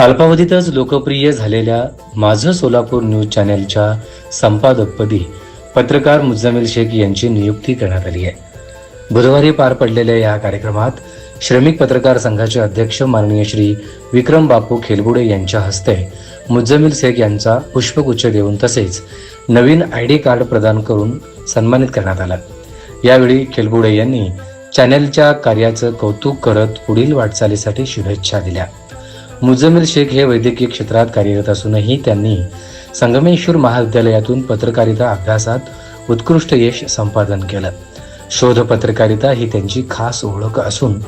अल्पावधीतच लोकप्रिय झालेल्या माझं सोलापूर न्यूज चॅनेलच्या संपादकपदी पत्रकार मुज्जमिल शेख यांची नियुक्ती करण्यात आली आहे। बुधवारी पार पडलेल्या या कार्यक्रमात श्रमिक पत्रकार संघाचे अध्यक्ष माननीय श्री विक्रम बापू खेलबुडे यांच्या हस्ते मुज्जमिल शेख यांचा पुष्पगुच्छ देऊन तसेच नवीन ID कार्ड प्रदान करून सन्मानित करण्यात आला। यावेळी खेलबुडे यांनी चॅनेलच्या कार्याचं कौतुक करत पुढील वाटचालीसाठी शुभेच्छा दिल्या। मुज्जमिल शेख हे वैद्यकीय क्षेत्रात कार्यरत असूनही त्यांनी संगमेश्वर महाविद्यालयातून पत्रकारिता अभ्यासात उत्कृष्ट यश संपादन केलं। शोध पत्रकारिता ही त्यांची खास ओळख असून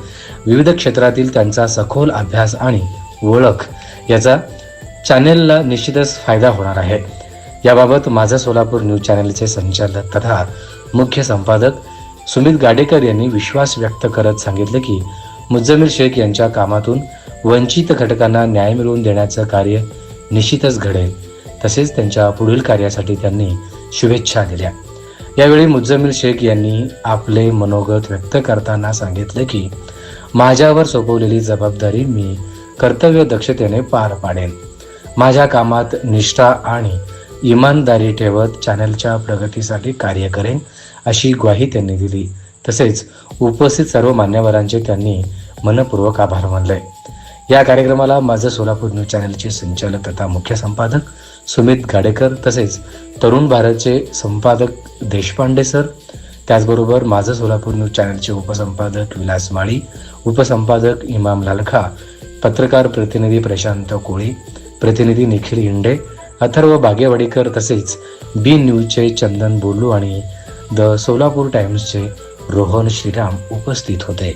विविध क्षेत्रातील त्यांचा सखोल अभ्यास आणि ओळख याचा चॅनेलला निश्चितच फायदा होणार आहे। याबाबत माझं सोलापूर न्यूज चॅनेलचे संचालक तथा मुख्य संपादक सुमित गाडेकर यांनी विश्वास व्यक्त करत सांगितले की मुज्जमिल शेख यांच्या कामातून वंचित घटकांना न्याय मिळवून देण्याचं कार्य निश्चितच घडेल। तसेच त्यांच्या पुढील कार्यासाठी त्यांनी शुभेच्छा दिल्या। यावेळी मुज्जमिल शेख यांनी आपले मनोगत व्यक्त करताना सांगितले की माझ्यावर सोपवलेली जबाबदारी मी कर्तव्य दक्षतेने पार पाडेन। माझ्या कामात निष्ठा आणि इमानदारी ठेवत चॅनलच्या प्रगतीसाठी कार्य करेन अशी ग्वाही त्यांनी दिली। तसेच उपस्थित सर्व मान्यवरांचे त्यांनी मनपूर्वक आभार मानले। या कार्यक्रमाला माझं सोलापूर न्यूज चॅनलचे संचालक तथा मुख्य संपादक सुमित गाडेकर तसेच तरुण भारतचे संपादक देशपांडे सर, त्याचबरोबर माझं सोलापूर न्यूज चॅनलचे उपसंपादक विलास माळी, उपसंपादक इमाम लालखा, पत्रकार प्रतिनिधी प्रशांत कोळी, प्रतिनिधी निखिल इंडे, अथर्व बागेवाडीकर तसेच बी न्यूजचे चंदन बोलू आणि द सोलापूर टाइम्सचे रोहन श्रीराम उपस्थित होते।